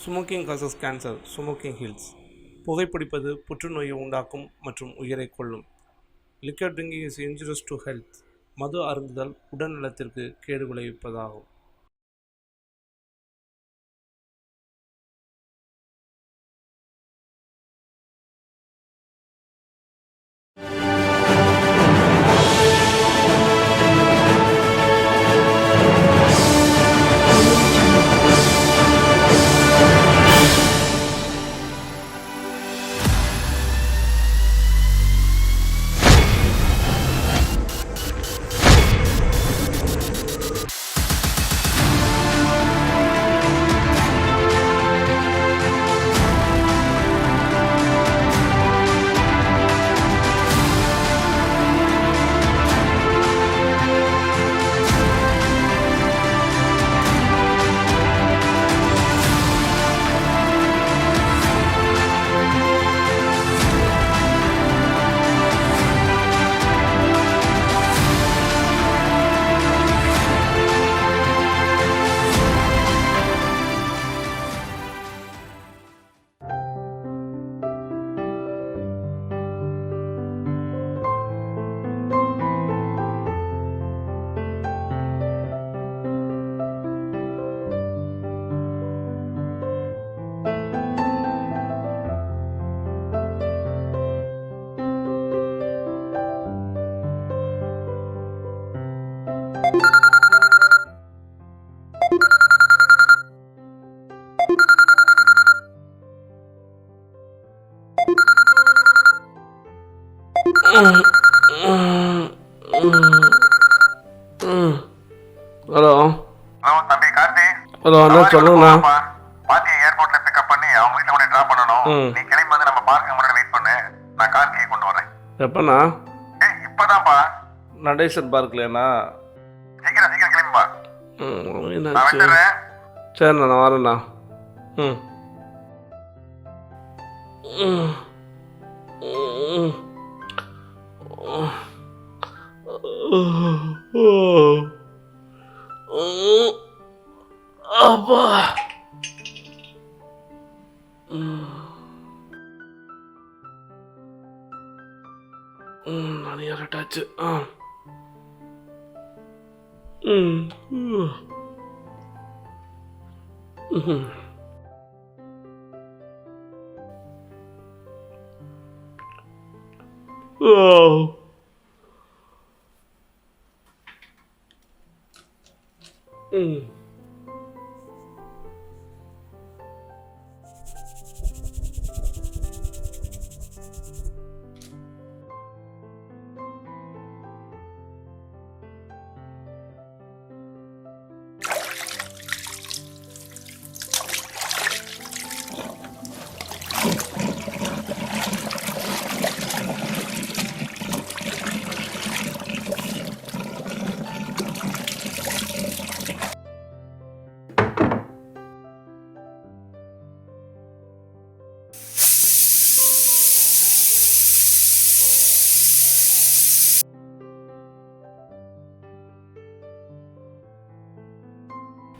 Smoking causes cancer. Smoking kills. புகைப்பிடிப்பது புற்றுநோயை உண்டாக்கும் மற்றும் உயிரை கொல்லும். Liquor drinking is injurious to health. மது அருந்துதல் உடல் நலத்திற்கு கேடு விளைவிப்பதாகும். ஹலோ தம்பி கார்த்தி. ஹலோ அண்ணா சொல்லுங்கண்ணா. பாத்தியை ஏர்போர்ட்ல பிக்கப் பண்ணி அவங்க வீட்டுல கொண்டு டிராப் பண்ணணும். நீ கிளம்பி வந்து நம்ம பார்க்கிங் முன்னாடி வெயிட் பண்ணு. நான் கார்த்தியை கொண்டு வரேன். எப்பண்ணா? இப்பதான்ப்பா. நடேசன் பார்க்கலையாண்ணா? சீக்கிரம் கிளம்பிப்பா. நான் என்னாச்சு? வந்துடுறேன். சரிண்ணா, நான் வரேண்ணா. ம் ம் ம் அப்பா நான் யாரட்டாச்சு. Oh.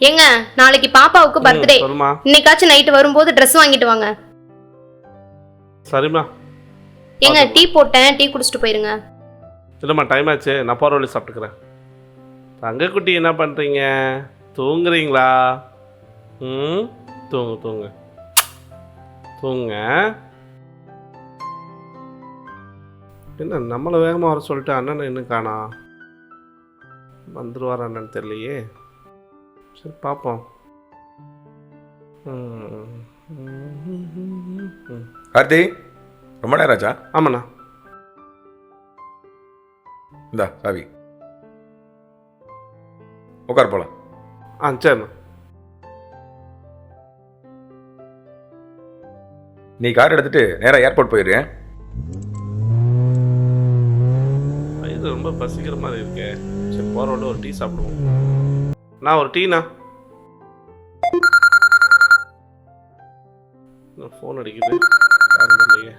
ஏங்க, நாளைக்கு பாப்பாவுக்கு பர்த்டே. சொல்லுமா. இன்னைக்காச்சும் நைட் வரும்போது ட்ரெஸ் வாங்கிட்டு வாங்க. சரிம்மா. ஏங்க, டீ போட்டேன், டீ குடிச்சிட்டு போயிருங்க. இல்லைம்மா, டைம் ஆச்சு, நான் போகிற வழி சாப்பிட்டுக்கிறேன். தங்கக்குட்டி என்ன பண்ணுறீங்க? தூங்குறீங்களா? தூங்க தூங்க. என்ன நம்மளை வேகமாக வர சொல்லிட்டு அண்ணனை இன்னும் காணா? வந்துடுவார் அண்ணன் தெரியலையே. சரி பார்ப்போம். கார்த்தி, ரொம்ப நேரம் ஆச்சா? ஆமாண்ணா. இந்தா சாவி, உட்கார் போலாம். சரிண்ணா. நீ கார் எடுத்துட்டு நேராக ஏர்போர்ட் போயிடுறேன். இது ரொம்ப பசிக்கிற மாதிரி இருக்கே. சரி, போகிற வழியில் ஒரு டீ சாப்பிடுவோம். நான் ஒரு டீண்ணா. ஃபோன் அடிக்குது, யாரும் இல்லையே.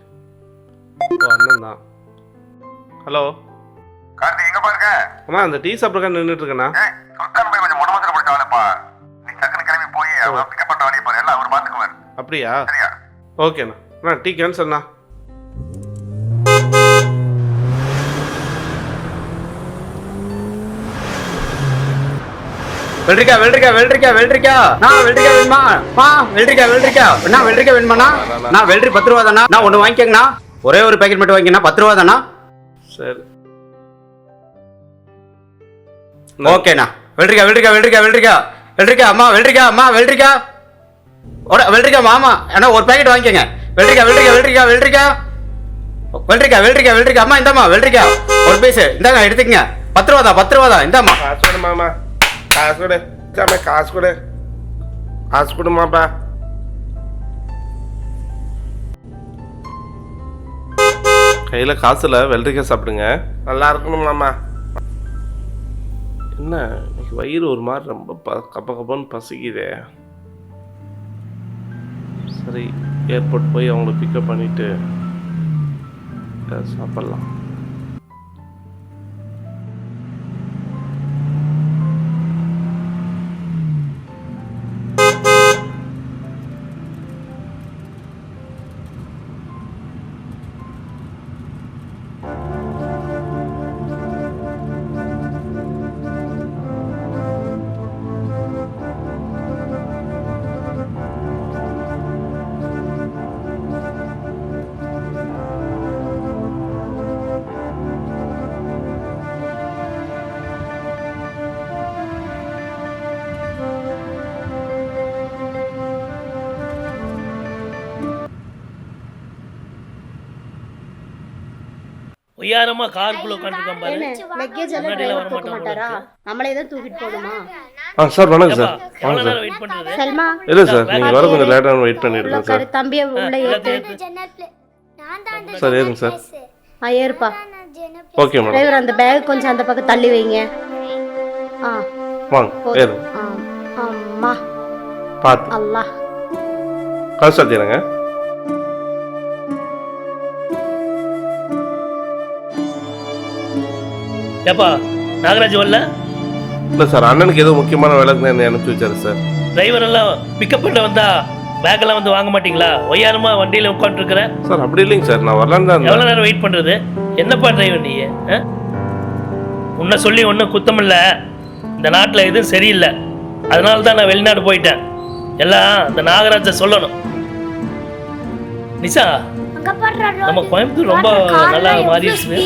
அண்ணன் தான். ஹலோ கார்த்தி, எங்க பாருங்க. அண்ணா, அந்த டீ சாப்பிட்றக்கா நின்றுட்டு இருக்கேண்ணா. சுல்தான் போய் கொஞ்சம் உடம்பு பிடிச்ச ஆளுப்பா. நீ டக்குன்னு கிளம்பி போய் பிக்கப் பண்ண வேண்டிய பாரு, எல்லாம் அவர் பார்த்துக்குவார். அப்படியா? சரியா? ஓகேண்ணா. அண்ணா டீ கேன்சல்ண்ணா. வெள்ளரிக்கா வெள்ளரிக்கா வெள்ளரிக்கா வெள்ளரிக்கா நான் வெள்ளரிக்கா வேணுமா? வெள்ளரிக்கா வெள்ளரிக்கா நான் வெள்ளரிக்கா வேணுமாண்ணா? நான் வெள்ளரி 10 ரூபா தானா? நான் ஒன்று வாங்கிக்கங்கண்ணா. ஒரே ஒரு பேக்கெட் மட்டும் வாங்கிக்கண்ணா. 10 ரூபா தானா? சரி ஓகேண்ணா. வெள்ளரிக்கா வெள்ளரிக்கா வெள்ளரிக்கா வெள்ளரிக்கா வெள்ளரிக்கா அம்மா வெள்ளரிக்கா அம்மா வெள்ளரிக்கா வெள்ளரிக்கா மாமா அண்ணா ஒரு பேக்கெட் வாங்கிக்கங்க. வெள்ளரிக்கா வெள்ளரிக்கா வெள்ளரிக்கா வெள்ளரிக்கா வெள்ளரிக்கா வெள்ளரிக்கா வெள்ளரிக்கா அம்மா இந்தாம்மா வெள்ளரிக்கா ஒரு பீஸ் இந்தாங்க எடுத்துக்கங்க. 10 ரூபா தான் 10 ரூபா தான் இந்தாம்மா. காசு கொடு மாமா, காசு கொடு. சாமி காசு கொடு, காசு கொடுமாப்பா. கையில் காசு இல்லை, வெள்ளரிக்காய் சாப்பிடுங்க. நல்லா இருக்கணும் மாமா. என்ன இன்னைக்கு வயிறு ஒரு மாதிரி ரொம்ப கப்ப கப்பன்னு பசிக்குதே. சரி ஏர்போர்ட் போய் அவங்கள பிக்கப் பண்ணிட்டு சாப்பிட்லாம். ஒய்யாரமா காருக்குள்ள உட்காந்துருக்கோம் பாரு. லக்கேஜ் எல்லாம் முன்னாடிலாம் டிரைவர் வர தூக்க மாட்டாரா? நம்மளே தான் தூக்கிட்டு போகணுமா? சார் வணக்கம் சார். எவ்வளவு வாங்க சார். நேரம் வெயிட் பண்றது? செல்மா இல்லை சார், நீங்கள் வர கொஞ்சம் லேட்டாக வெயிட் பண்ணிடுங்க சார். தம்பியை உள்ள ஏத்து. சார் ஏறுங்க சார். ஏறுப்பா. Okay madam. டிரைவர் அந்த பேக் கொஞ்சம் அந்த பக்கம் தள்ளி வைங்க. வாங்க போதும். ஏறுங்க. அம்மா பார்த்து அல்லாஹ். காசு சாத்திடுங்க. ஏப்பா நாகராஜ் வரல? இல்லை சார், அண்ணனுக்கு ஏதோ முக்கியமான வேலைக்கு என்ன அனுப்பிச்சி வச்சாரு சார். டிரைவர் எல்லாம் பிக்கப் பண்ண வந்தா பேக் எல்லாம் வந்து வாங்க மாட்டீங்களா? ஒய்யாரமா வண்டியில உட்காந்துருக்குற. சார் அப்படி இல்லைங்க சார், நான் வரலான்னு தான் எவ்வளவு இருந்தேன். நேரம் வெயிட் பண்றது? என்னப்பா டிரைவர் நீ? உன்னை சொல்லி ஒன்றும் குத்தம் இல்லை. இந்த நாட்டில் எதுவும் சரியில்லை. அதனால தான் நான் வெளிநாடு போயிட்டேன். எல்லாம் இந்த நாகராஜை சொல்லணும். நிஷா, நம்ம கோயம்புத்தூர் ரொம்ப நல்லா மாறிடுச்சு.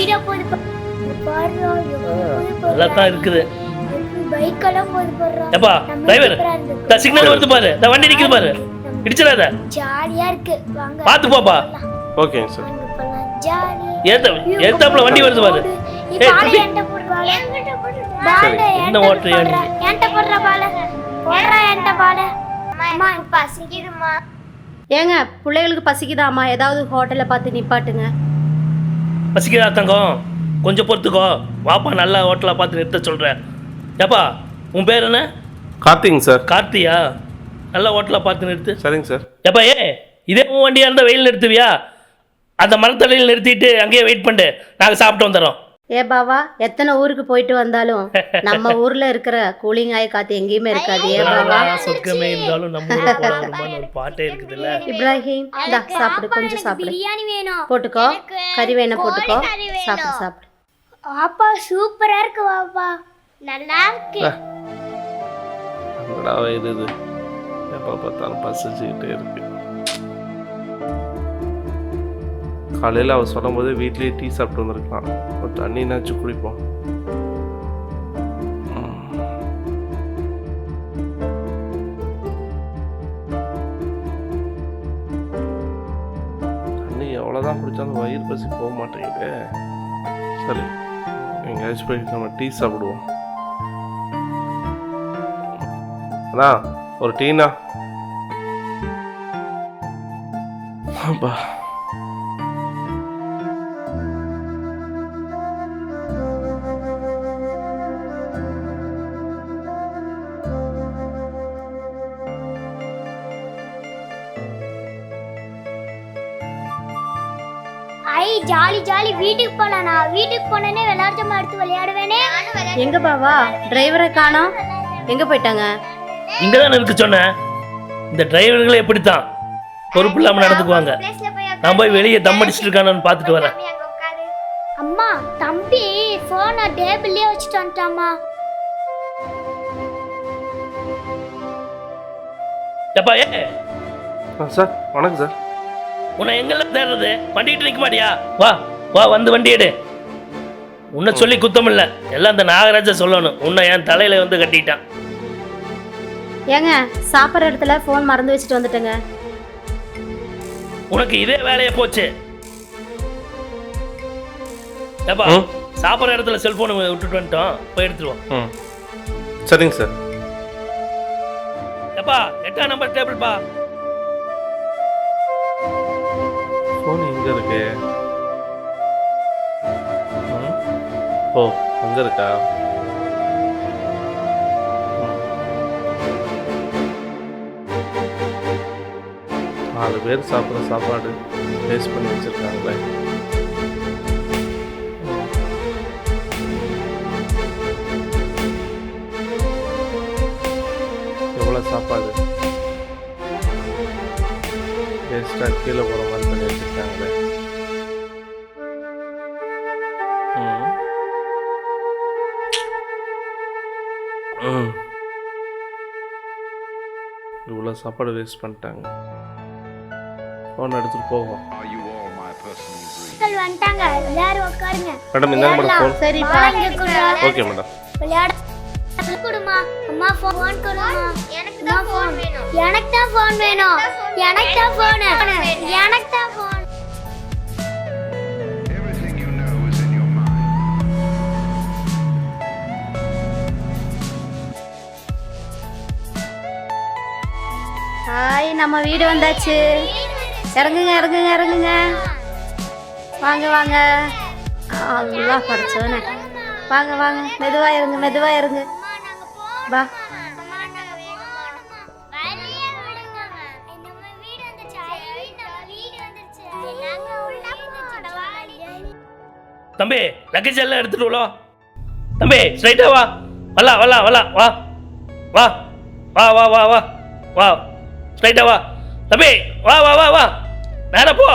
நல்லா தான் இருக்குது. ஏப்பா டிரைவர், சிக்னல் வருது பாரு, இந்த வண்டி நிக்குது பாரு, இடிச்சிடாத. ஜாலியா இருக்கு, வாங்க பாத்து போப்பா. ஓகேங்க சார். ஏத்தாப்புல வண்டி வருது பாரு. ஏய் தம்பி, என்ன ஓட்டுறியா நீ? என்கிட்ட போடுற பால போடுறா, என்கிட்ட பால. அம்மா பசிக்குதுமா. ஏங்க பிள்ளைகளுக்கு பசிக்குதாம்மா? ஏதாவது ஹோட்டல்ல பார்த்து நிப்பாட்டுங்க. பசிக்குதா தங்கம்? கொஞ்சம் பொறுத்துக்கோ, வாப்பா நல்லா ஹோட்டலாக பார்த்து நிறுத்த சொல்கிறேன். ஏப்பா உன் பேர் என்ன? கார்த்திங்க சார். கார்த்தியா? நல்ல ஹோட்டலாக பார்த்து நிறுத்து. சரிங்க சார். ஏப்பா இதே உன் வண்டியாக இருந்தால் வெயில் நிறுத்துவியா? அந்த மரத்தடியில் நிறுத்திட்டு அங்கேயே வெயிட் பண்ணிட்டு நாங்கள் சாப்பிட்டு வந்துடுறோம். ஏ பாவா, எத்தனை ஊருக்கு போயிட்டு வந்தாலும் நம்ம ஊர்ல இருக்கிற கூலிங் ஆய காத்து எங்கேயுமே இருக்காது. ஏ பாவா, சொர்க்கமே இருந்தாலும் நம்ம ஊர் போலாமான்னு ஒரு பாட்டே இருக்குதுல்ல. இப்ராஹிம் இந்தா சாப்பிடு, கொஞ்சம் சாப்பிடு. பிரியாணி வேணும் போட்டுக்கோ, கறி வேணா போட்டுக்கோ, சாப்பிடு சாப்பிடு. அப்பா சூப்பரா இருக்கு பாப்பா, நல்லா இருக்கு. என்னடா இது எப்போ பார்த்தாலும் பசிச்சுக்கிட்டே இருக்கு. காலையில் அவர் சொல்லும் போது வீட்லேயே டீ சாப்பிட்டு வந்துருக்கலாம். ஒரு தண்ணினாச்சும் குடிப்போம். தண்ணி எவ்வளோதான் குடித்தாலும் வயிறு பசி போக மாட்டேங்குது. சரி, எங்கேயாச்சும் போய் நம்ம டீ சாப்பிடுவோம். அண்ணா ஒரு டீனா? அப்பா ஐ ஜாலி ஜாலி, வீட்டுக்கு போலாம். நான் வீட்டுக்கு போனேனே விளையாட்டு எடுத்து விளையாடுவேனே. எங்க பாவா டிரைவரை காணோம்? எங்க போயிட்டாங்க? இங்கே தானே இருக்கு சொன்னேன். இந்த டிரைவர்களே எப்படித்தான் பொறுப்பு இல்லாமல் நடந்துக்குவாங்க. நான் போய் வெளியே தம் அடிச்சிட்டு இருக்கானு பார்த்துட்டு வரேன். அம்மா தம்பி போனை டேபிள்லயே வச்சுட்டு வந்துட்டாமா. எப்பா சார் வணக்கம் சார். உன்னை எங்கெல்லாம் தேடுறது? வண்டிகிட்டு நிற்க மாட்டியா? வா வா வந்து வண்டி எடு. உன்னை சொல்லி குத்தம் இல்லை, எல்லாம் இந்த நாகராஜா சொல்லணும். உன்னை என் தலையில வந்து கட்டிட்டான். ஏங்க சாப்பிட்ற இடத்துல ஃபோன் மறந்து வச்சுட்டு வந்துட்டேங்க. உனக்கு இதே வேலையே போச்சு. ஏப்பா சாப்பிட்ற இடத்துல செல்போனை விட்டுட்டு வந்துட்டோம், போய் எடுத்துருவோம். ம் சரிங்க சார். ஏப்பா 8ஆம் நம்பர் டேபிள்ப்பா. ஃபோன் எங்கே இருக்கு? ஓ அங்கே இருக்கா? நாலு பேர் சாப்பிட்ற சாப்பாடு வேஸ்ட் பண்ணி வச்சுருக்காங்களே. எவ்வளோ சாப்பாடு வேஸ்ட்டாக கீழே போகிற மாதிரி பண்ணி வச்சுருக்காங்களே. இவ்வளோ சாப்பாடு வேஸ்ட் பண்ணிட்டாங்க. ஃபோன் எடுத்துகிட்டு போவோம். வந்துட்டாங்க, எல்லாரும் உட்காருங்க. மேடம் இந்தாங்க மேடம் ஃபோன். சரிப்பா. Okay madam. விளையாட கொடுமா. அம்மா ஃபோன் கொடுமா. எனக்கு தான் ஃபோன் வேணும். எனக்கு தான் ஃபோன் வேணும். எனக்கு தான் ஃபோன். எனக்கு தான் ஃபோன். ஹாய், நம்ம வீடு வந்தாச்சு. இறங்குங்க இறங்குங்க இறங்குங்க. வாங்க வாங்க. அல்லா படிச்சோன்னே. வாங்க வாங்க, மெதுவா இருங்க மெதுவா இருங்க. வா. தம்பி லக்கேஜ் எல்லாம் எடுத்துட்டு வா. தம்பி ஸ்ட்ரைட்டா வா. வா வா வா வா வா வா வா வா வா வா ஸ்ட்ரைட்டா வா. தம்பி வா வா வா வா நேரா போ.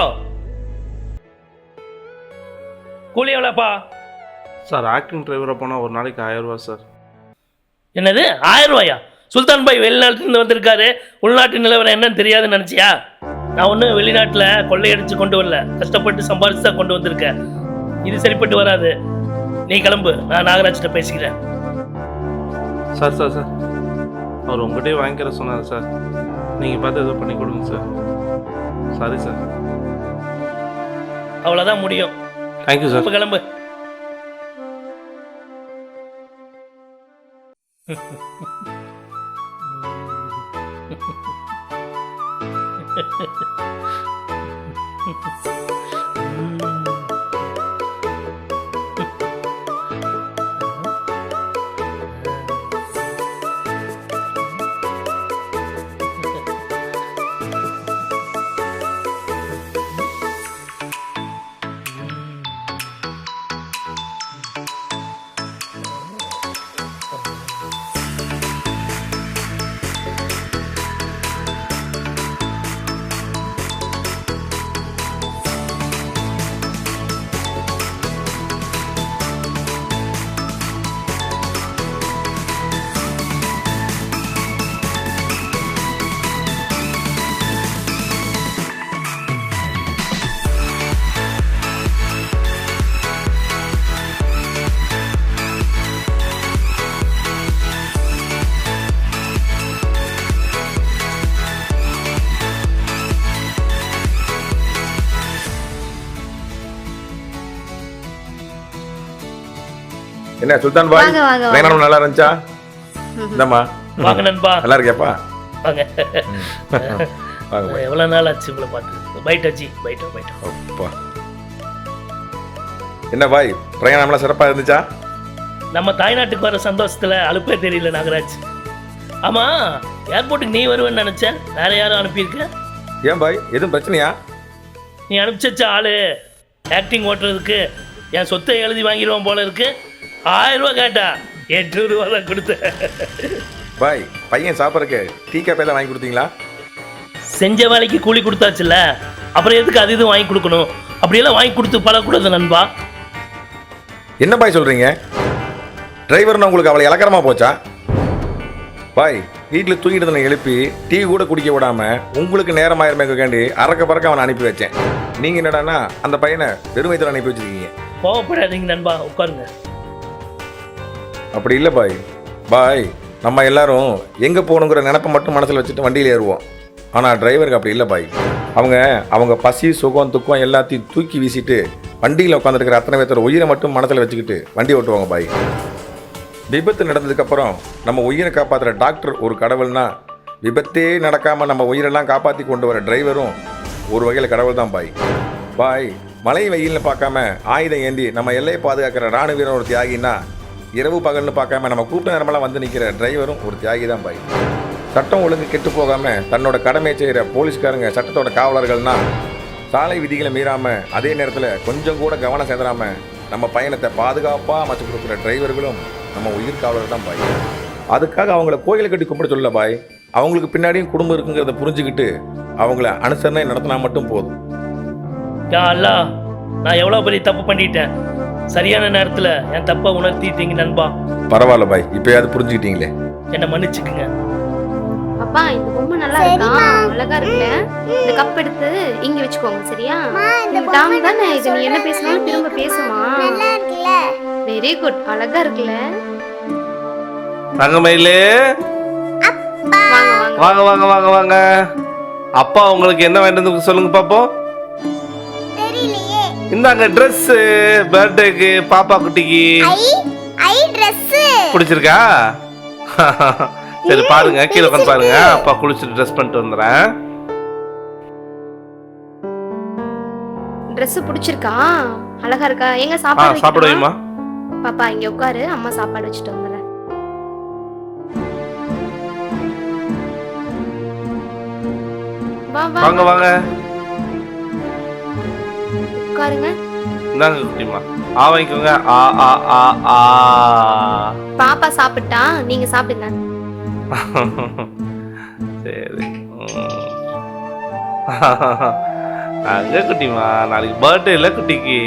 கூலி எவ்வளோப்பா? சார் ஆக்டிங் டிரைவராக போனால் ஒரு நாளைக்கு 1000 ரூபா சார். என்னது 1000 ரூபாயா? சுல்தான் பாய் வெளிநாட்டிலேருந்து வந்திருக்காரு, உள்நாட்டு நிலவரம் என்னன்னு தெரியாதுன்னு நினச்சியா? நான் ஒன்றும் வெளிநாட்டில் கொள்ளையடிச்சு கொண்டு வரல, கஷ்டப்பட்டு சம்பாரிச்சு தான் கொண்டு வந்திருக்கேன். இது சரிப்பட்டு வராது. நீ கிளம்பு, நான் நாகராஜ்கிட்ட பேசிக்கிறேன். சார் சார் சார் அவர் உங்கள்கிட்டயே வாங்கிக்கிற சொன்னார் சார். நீங்கள் பார்த்து ஏதோ பண்ணி கொடுங்க சார். Sorry sir. அவ்வளோதான் முடியும். Thank you sir. இப்போ கிளம்பு. என்ன சுல்தான் பாய் வாங்க, வாங்க, வாங்க. பயணம் நல்லா இருந்துச்சா? இந்தம்மா வாங்க நண்பா. நல்லா இருக்கியாப்பா? வாங்க. வாங்க பாய். எவ்வளோ நாள் ஆச்சு உங்களை பார்த்து. பைட்டாச்சி பைட்டோ பைட்டோ. அப்பா என்ன பாய் பிரயாணம்லாம் சிறப்பாக இருந்துச்சா? நம்ம தாய்நாட்டுக்கு வர சந்தோஷத்தில் அலுப்பே தெரியல நாகராஜ். ஆமாம், ஏர்போர்ட்டுக்கு நீ வருவேன்னு நினச்சேன், வேற யாரும் அனுப்பியிருக்க? ஏன் பாய் எதுவும் பிரச்சனையா? நீ அனுப்பிச்ச ஆளு ஆக்டிங் ஓட்டுறதுக்கு என் சொத்தை எழுதி வாங்கிடுவான் போல இருக்கு. 1000 ரூபா கேட்டா 800 ரூபா தான் கொடுத்தேன். பாய் பையன் சாப்பிட்றதுக்கு டீ காப்பி எல்லாம் வாங்கி கொடுத்தீங்களா? செஞ்ச வேலைக்கு கூலி கொடுத்தாச்சுல்ல, அப்புறம் எதுக்கு அது இது வாங்கி கொடுக்கணும்? அப்படியெல்லாம் வாங்கி கொடுத்து பழக்கூடாது நண்பா. என்ன பாய் சொல்கிறீங்க? டிரைவர்னு உங்களுக்கு அவளை இலக்கரமாக போச்சா? பாய், வீட்டில் தூங்கிட்டு இருந்தனை எழுப்பி டீ கூட குடிக்க விடாமல் உங்களுக்கு நேரமாயிருமேக்காண்டி அறக்க பறக்க அவனை அனுப்பி வச்சேன். நீங்கள் என்னடான்னா அந்த பையனை வெறும் வயித்துல அனுப்பி வச்சுருக்கீங்க. கோவப்படாதீங்க நண்பா, உட்காருங்க. அப்படி இல்லை பாய். பாய், நம்ம எல்லாரும் எங்கே போகணுங்கிற நினப்பை மட்டும் மனசில் வச்சுட்டு வண்டியில் ஏறுவோம். ஆனால் டிரைவருக்கு அப்படி இல்லை பாய். அவங்க பசி சுகம் துக்கம் எல்லாத்தையும் தூக்கி வீசிட்டு வண்டியில் உட்காந்துருக்கிற அத்தனை பேர்த்தோட உயிரை மட்டும் மனசில் வச்சுக்கிட்டு வண்டி ஓட்டுவாங்க பாய். விபத்து நடந்ததுக்கப்புறம் நம்ம உயிரை காப்பாற்றுற டாக்டர் ஒரு கடவுள்னா, விபத்தே நடக்காமல் நம்ம உயிரெல்லாம் காப்பாற்றி கொண்டு வர டிரைவரும் ஒரு வகையில் கடவுள் தான் பாய். பாய், மழை வெயில்னு பார்க்காம ஆயுதம் ஏந்தி நம்ம எல்லையை பாதுகாக்கிற ராணுவ வீரன் ஒரு தியாகின்னா, இரவு பகல்னு பார்க்காம நம்ம கூட்ட நேரமெல்லாம் வந்து நிற்கிற டிரைவரும் ஒரு தியாகி தான் பாய். சட்டம் ஒழுங்கு கெட்டு போகாமல் தன்னோட கடமையை செய்கிற போலீஸ்காரங்க சட்டத்தோட காவலர்கள்னா, சாலை விதிகளை மீறாமல் அதே நேரத்தில் கொஞ்சம் கூட கவனம் செலுத்தாமல் நம்ம பயணத்தை பாதுகாப்பாக அமைச்சு கொடுக்குற டிரைவர்களும் நம்ம உயிர் காவலர் தான் பாய். அதுக்காக அவங்கள கோயிலை கட்டி கும்பிட சொல்ல பாய். அவங்களுக்கு பின்னாடியும் குடும்பம் இருக்குங்கிறத புரிஞ்சுக்கிட்டு அவங்கள அனுசரணை நடத்தினா மட்டும் போதும். யா அல்லாஹ், நான் எவ்வளோ பெரிய தப்பு பண்ணிட்டேன். சரியான நேரத்தில் என் தப்பை உணர்த்திட்டீங்க நண்பா. பரவாயில்ல பாய், இப்போயாவது புரிஞ்சுக்கிட்டீங்களே. என்னை மன்னிச்சுக்குங்க. அப்பா இந்த பொம்மை நல்லா இருக்கா? அழகா இருக்குல்ல? இந்த கப் எடுத்து இங்க வச்சுக்கோங்க, சரியா? இந்த டாம் தானே இது, நீ என்ன பேசினாலும் திரும்ப பேசுமா? நல்லா இருக்குல்ல? வெரி குட், அழகா இருக்குல்ல? தங்கமயிலே, வாங்க வாங்க. வாங்க வாங்க வாங்க வாங்க. அப்பா உங்களுக்கு என்ன வேண்டும்னு சொல்லுங்க பாப்போம். தெரியலையே. இந்தாங்க ட்ரெஸ், பர்த்டேக்கு பாப்பா குட்டிக்கு. ஐ Dress. பிடிச்சிருக்கா? சரி பாருங்க, கீழே உட்காந்து பாருங்க. அப்பா குளிச்சுட்டு ட்ரெஸ் பண்ணிட்டு வந்துடுறேன். Dress பிடிச்சிருக்கா? அழகா இருக்கா? எங்க சாப்பாடு சாப்பிடுவீமா? பாப்பா இங்க உட்காரு, அம்மா சாப்பாடு வச்சுட்டு வந்துடுறேன். வா வா வாங்க வாங்க, உட்காருங்க. இந்தாங்க குட்டிமா, ஆ வாங்கிக்கோங்க. ஆ ஆ ஆ ஆ. பாப்பா சாப்பிட்டா, நீங்க சாப்பிடுங்க. சரி. அங்க குட்டிமா, நாளைக்கு பர்த்டே இல்லை குட்டிக்கு.